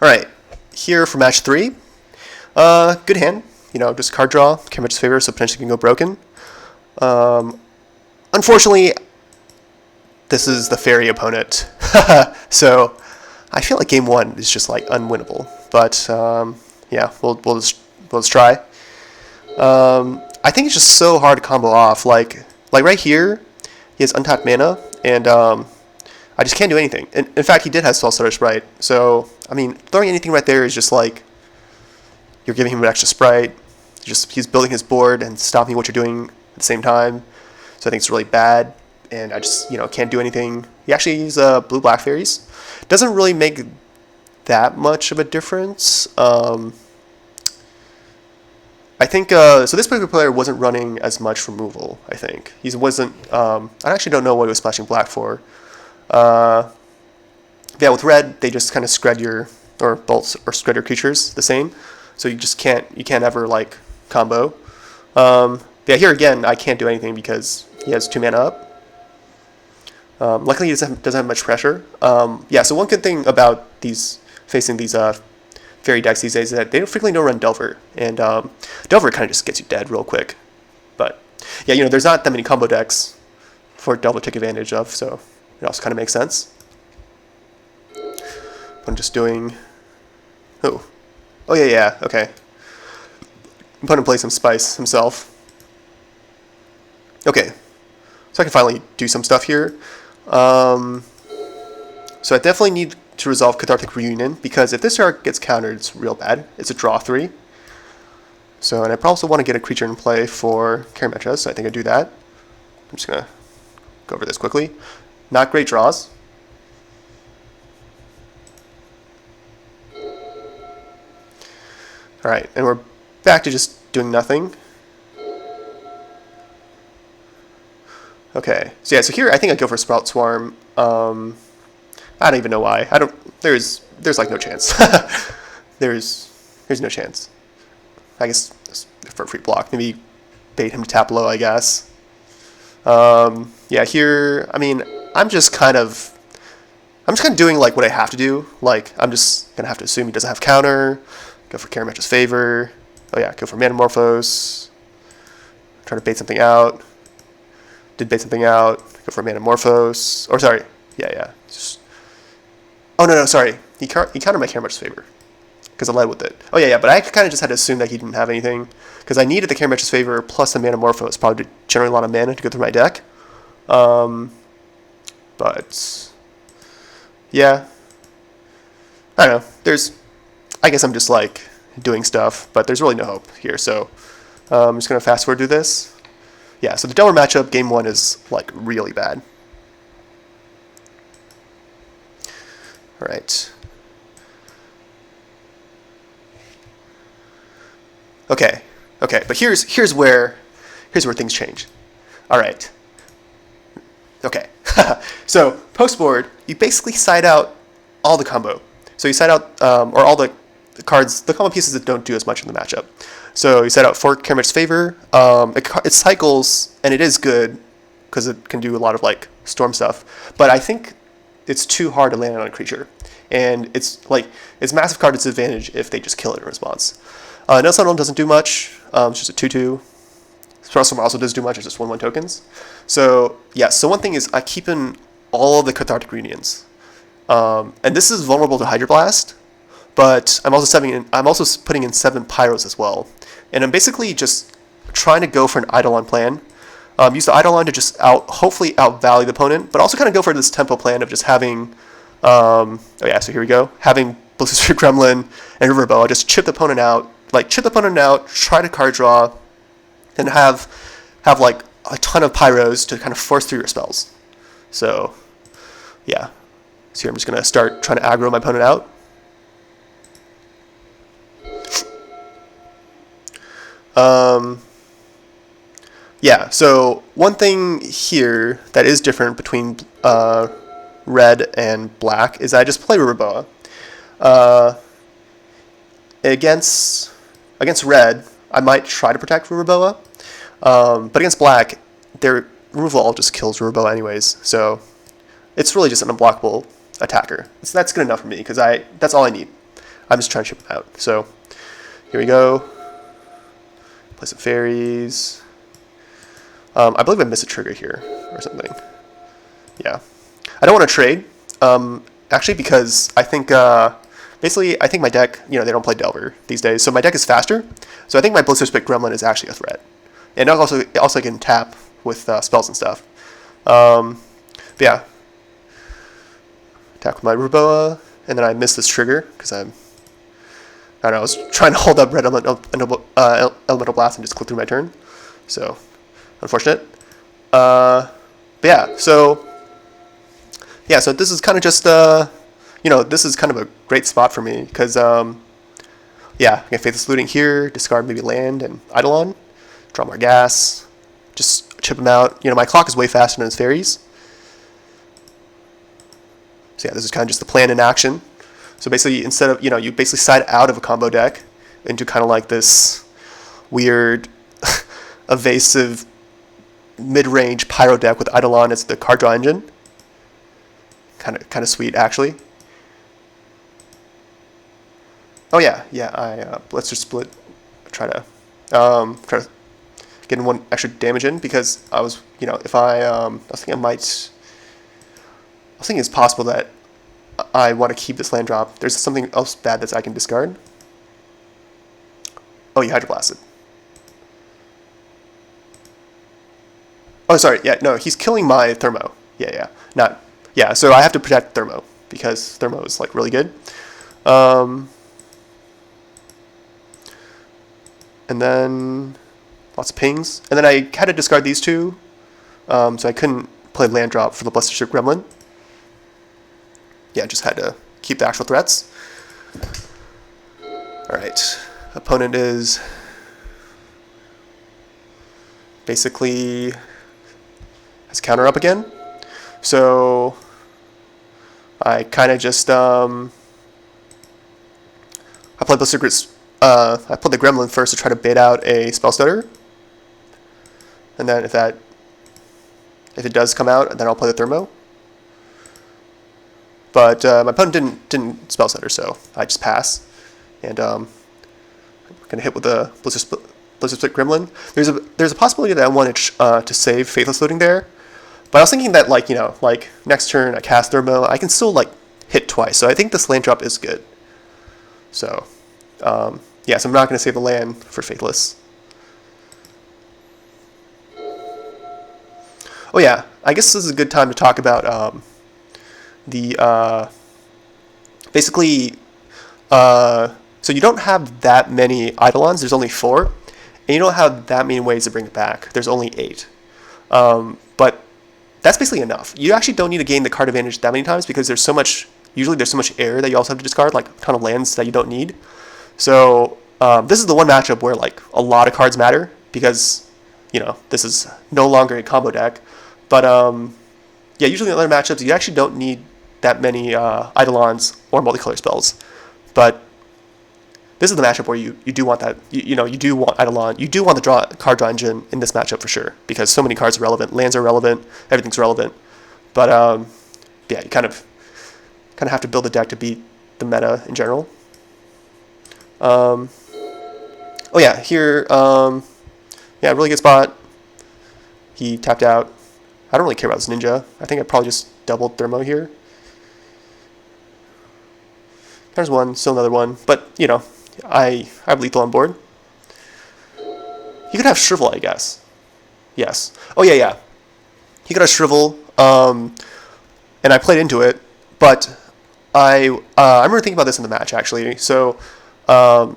Alright, here for match 3. Good hand. You know, just card draw, Karametra's favor, so potentially can go broken. Unfortunately, this is the fairy opponent. So, I feel like game 1 is just, like, unwinnable. But, yeah, we'll just try. I think it's just so hard to combo off. Like right here, he has untapped mana, and I just can't do anything. In fact, he did have Spell Stutter Sprite, so, I mean, throwing anything right there is just like, you're giving him an extra sprite, he's building his board and stopping what you're doing at the same time, so I think it's really bad, and I just, you know, can't do anything. He actually uses blue-black Faeries. Doesn't really make that much of a difference. I think, so this particular player wasn't running as much removal, I think. He wasn't, I actually don't know what he was splashing black for. Yeah, with red, they just kind of spread your, or bolts, or spread your creatures the same. So you just can't ever, like, combo. Yeah, here again, I can't do anything because he has 2 mana up. Luckily, he doesn't have much pressure. Yeah, so one good thing about facing these fairy decks these days is that they frequently don't run Delver. And Delver kind of just gets you dead real quick. But, yeah, you know, there's not that many combo decks for Delver to take advantage of, so it also kind of makes sense. I'm just doing... Oh, yeah, okay. Opponent plays some Spice himself. Okay, so I can finally do some stuff here. So I definitely need to resolve Cathartic Reunion, because if this card gets countered, it's real bad. It's a draw 3. So, and I also want to get a creature in play for Karametra, so I think I do that. I'm just going to go over this quickly. Not great draws. Alright, and we're back to just doing nothing. Okay, so yeah, so here I think I go for Sprout Swarm. I don't even know why. There's like no chance. There's no chance. I guess for a free block, maybe bait him to tap low, I guess. Yeah, here, I mean, I'm just kind of doing like what I have to do. Like, I'm just gonna have to assume he doesn't have counter. Go for Karametra's favor. Oh yeah, go for Manamorphose. Try to bait something out. Did bait something out. Go for Manamorphose. Or sorry, yeah. Oh no, sorry. He countered my Karametra's favor because I led with it. Oh yeah, but I kind of just had to assume that he didn't have anything because I needed the Karametra's favor plus the Manamorphose probably to generate a lot of mana to go through my deck. But yeah, I don't know. I guess I'm just like doing stuff, but there's really no hope here. So I'm just gonna fast forward to this. Yeah, so the Delver matchup, game 1 is like really bad. All right. Okay, but here's where things change. All right. Okay. So post board, you basically side out all the combo. So you side out or all the cards, the combo pieces that don't do as much in the matchup. So you set out for Karametra's favor. It cycles, and it is good because it can do a lot of like storm stuff. But I think it's too hard to land on a creature, and it's massive card disadvantage if they just kill it in response. Nelson Eidolon doesn't do much. It's just a 2/2. Sprout also doesn't do much. It's just 1/1 tokens. So yeah. So one thing is I keep in all of the Cathartic Reunions, and this is vulnerable to Hydroblast. But I'm also putting in 7 Pyros as well, and I'm basically just trying to go for an Eidolon plan. Use the Eidolon to just hopefully outvalue the opponent, but also kind of go for this tempo plan of just having, oh yeah, so here we go, having Blisterspit Gremlin and Riverboa just chip the opponent out, try to card draw, and have like a ton of Pyros to kind of force through your spells. So yeah, so here I'm just gonna start trying to aggro my opponent out. Yeah, so one thing here that is different between red and black is I just play Riverboa. Against red, I might try to protect Riverboa, but against black, their removal all just kills Riverboa anyways, so it's really just an unblockable attacker. So that's good enough for me, because that's all I need. I'm just trying to ship them out. So here we go. Play some Faeries. I believe I missed a trigger here or something. Yeah. I don't want to trade, actually, because I think, basically, I think my deck, they don't play Delver these days, so my deck is faster. So I think my Blisterspit Gremlin is actually a threat. And also can tap with spells and stuff. But yeah. Attack with my Ruboa, and then I missed this trigger, because I don't know, I was trying to hold up Red Elemental Blast and just click through my turn. So, unfortunate. But yeah, so this is kind of just, this is kind of a great spot for me, because, yeah, I can Faithless Looting here, discard maybe land and Eidolon, draw more gas, just chip them out. My clock is way faster than his Faeries. So yeah, this is kind of just the plan in action. So basically, instead of, you basically side out of a combo deck into kind of like this weird, evasive, mid-range Pyro deck with Eidolon as the card draw engine. Kind of sweet, actually. Oh yeah, let's just split. Try to get one extra damage in, because I was, if I was thinking it's possible that I want to keep this land drop. There's something else bad that I can discard. Oh, you Hydroblasted. Oh, sorry. Yeah, no, he's killing my Thermo. Yeah. So I have to protect Thermo, because Thermo is like really good. And then lots of pings. And then I had to discard these two, so I couldn't play land drop for the Blisterspit Gremlin. Yeah, just had to keep the actual threats. Alright, opponent is basically has counter up again. So I kind of just I played the Gremlin first to try to bait out a spell stutter, and then if it does come out, then I'll play the Thermo. But my opponent didn't spell stutter, so I just pass, and I'm gonna hit with the Blisterspit Gremlin. There's a possibility that I wanted to save Faithless Looting there. But I was thinking that, like next turn I cast Thermo, I can still, hit twice. So I think this land drop is good. So, yeah, so I'm not going to save the land for Faithless. Oh yeah, I guess this is a good time to talk about basically, so you don't have that many Eidolons, there's only 4, and you don't have that many ways to bring it back. There's only 8. But that's basically enough. You actually don't need to gain the card advantage that many times, because usually there's so much air that you also have to discard, like a ton of lands that you don't need. So this is the one matchup where a lot of cards matter, because this is no longer a combo deck. But yeah, usually in other matchups you actually don't need that many Eidolons or multicolor spells. But this is the matchup where you do want that. You do want Eidolon. You do want the card draw engine in this matchup for sure, because so many cards are relevant. Lands are relevant. Everything's relevant. But yeah, you kind of have to build a deck to beat the meta in general. Oh yeah, here, yeah, really good spot. He tapped out. I don't really care about this ninja. I think I probably just doubled Thermo here. There's one, still another one, but I have lethal on board. He could have Shrivel, I guess. Yes. Oh yeah. He could have Shrivel, and I played into it, but I remember thinking about this in the match actually. So I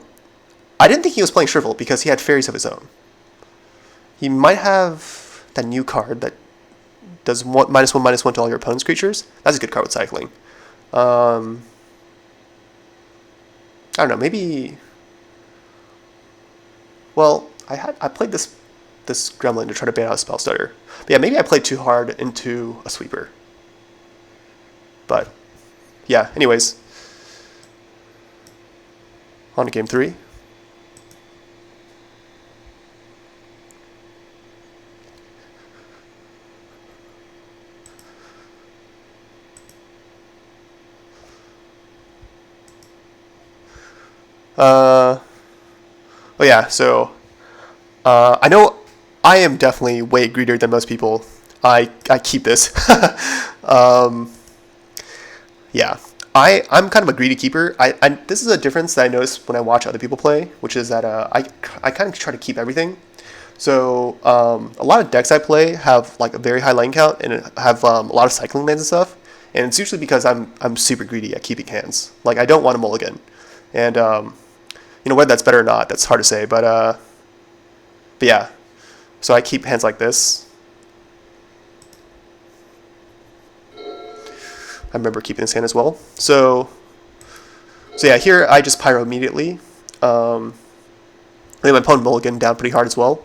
didn't think he was playing Shrivel because he had Faeries of his own. He might have that new card that does -1/-1 to all your opponent's creatures. That's a good card with cycling. I don't know, maybe. Well, I played this Gremlin to try to bait out a spell stutter. But yeah, maybe I played too hard into a sweeper. But yeah, anyways, on to game 3. Oh yeah, so I know I am definitely way greedier than most people. I keep this. um, yeah, I'm kind of a greedy keeper. This is a difference that I notice when I watch other people play, which is that I kind of try to keep everything. So a lot of decks I play have like a very high lane count and have a lot of cycling lanes and stuff. And it's usually because I'm super greedy at keeping hands. Like I don't want a mulligan, and whether that's better or not, that's hard to say. But yeah, so I keep hands like this. I remember keeping this hand as well. So yeah, here I just pyro immediately. I think my opponent mulligan down pretty hard as well.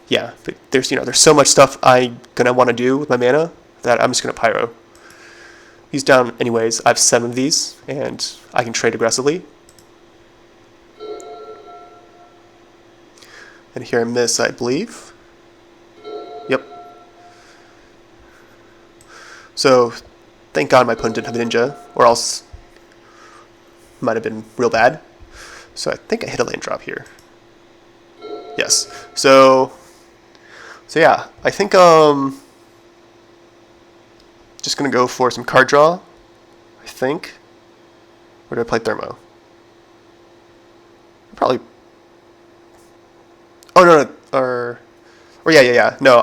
Yeah, but there's so much stuff I'm gonna want to do with my mana that I'm just gonna pyro. He's down anyways. I have 7 of these, and I can trade aggressively. And here I miss, I believe. Yep. So, thank God my opponent didn't have a ninja, or else it might have been real bad. So I think I hit a land drop here. Yes. So yeah, I think just gonna go for some card draw. I think. Or do I play Thermo? Probably. Oh no, or yeah. No,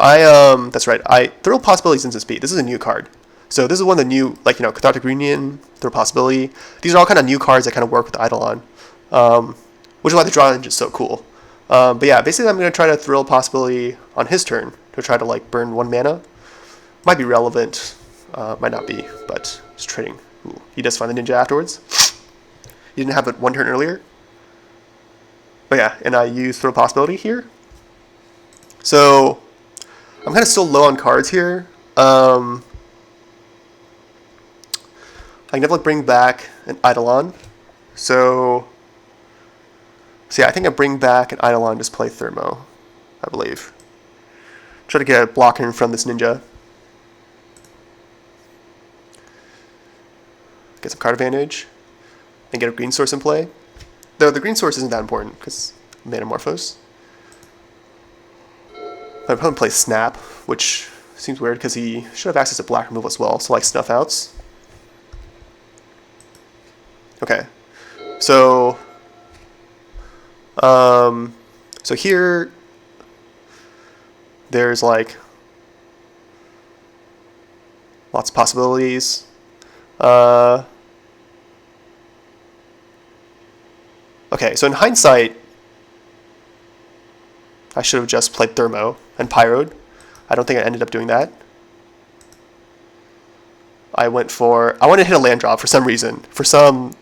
that's right. Thrill Possibilities Instant Speed. This is a new card. So this is one of the new, like, Cathartic Reunion, Thrill Possibility. These are all kind of new cards that kind of work with the Eidolon, which is why the draw engine is so cool. But yeah, basically I'm going to try to Thrill Possibility on his turn to try to like burn 1 mana. Might be relevant, might not be, but just trading. Ooh, he does find the ninja afterwards. He didn't have it 1 turn earlier. But yeah, and I use Thrill Possibility here. So I'm kind of still low on cards here. I can definitely bring back an Eidolon. So yeah, I think I bring back an Eidolon, just play Thermo, I believe. Try to get a block in from this ninja. Get some card advantage. And get a green source in play. Though the green source isn't that important, because Manamorphose. My opponent plays Snap, which seems weird because he should have access to black removal as well, so like Snuff Outs. Okay, so here there's like lots of possibilities. Okay, so in hindsight, I should have just played Thermo and Pyroed. I don't think I ended up doing that. I wanted to hit a land drop for some reason. For some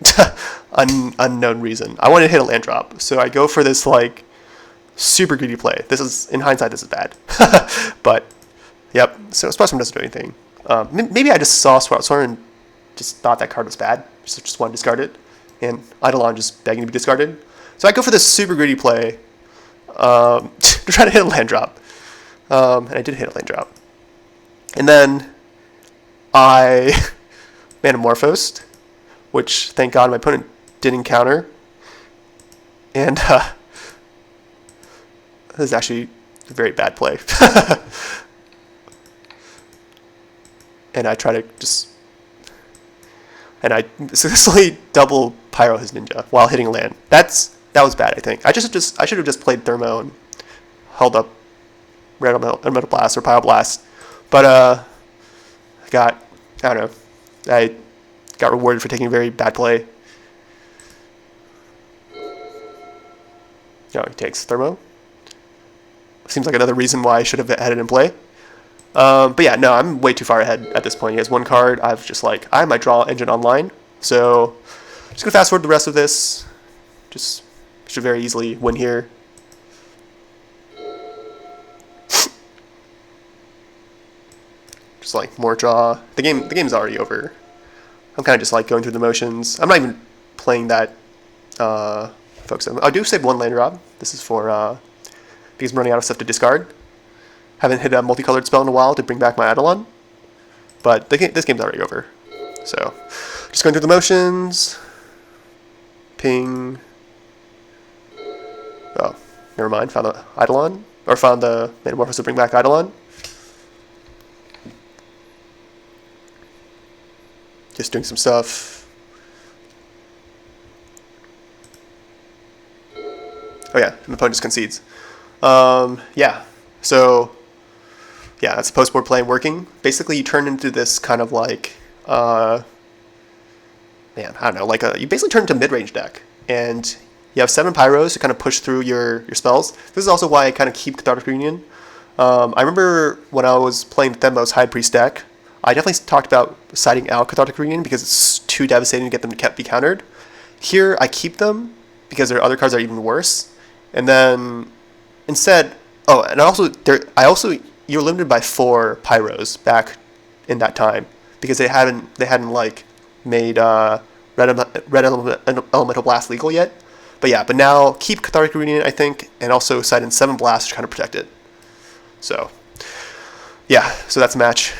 unknown reason. I wanted to hit a land drop. So I go for this like super greedy play. In hindsight, this is bad. But, yep. So Sprout Storm doesn't do anything. Maybe I just saw Sprout Storm and just thought that card was bad. Just wanted to discard it. And Eidolon just begging to be discarded. So I go for this super greedy play to try to hit a land drop. And I did hit a land drop. And then I Manamorphosed, which thank God my opponent didn't counter. And this is actually a very bad play. And I try to I successfully double Pyro his ninja while hitting a land. That was bad, I think. I should have just played Thermo and held up Red Metal Blast or Pyroblast. But I don't know. I got rewarded for taking a very bad play. No, he takes Thermo. Seems like another reason why I should have had it in play. But yeah, no, I'm way too far ahead at this point. He has 1 card. I have my draw engine online. So just gonna fast forward the rest of this. Just should very easily win here. Just like more draw. The game's already over. I'm kind of just like going through the motions. I'm not even playing that focus. I do save 1 land drop. This is for because I'm running out of stuff to discard. Haven't hit a multicolored spell in a while to bring back my Eidolon. But this game's already over. So just going through the motions. Ping. Oh, never mind. Found the Eidolon. Or found the Metamorphosis to bring back Eidolon. Just doing some stuff. Oh yeah, my opponent just concedes. Yeah, so yeah, that's post-board play working. Basically, you turn into this kind of like, man, I don't know, like you basically turn into a mid-range deck, and you have 7 Pyros to kind of push through your spells. This is also why I kind of keep Cathartic Reunion. I remember when I was playing Thembos High Priest deck, I definitely talked about siding out Cathartic Reunion because it's too devastating to get them to be countered. Here, I keep them because there are other cards that are even worse. And then instead, oh, and you're limited by 4 Pyros back in that time because they hadn't like made Red Elemental Blast legal yet. But now keep Cathartic Reunion, I think, and also side in 7 Blasts to kind of protect it. So yeah, so that's a match.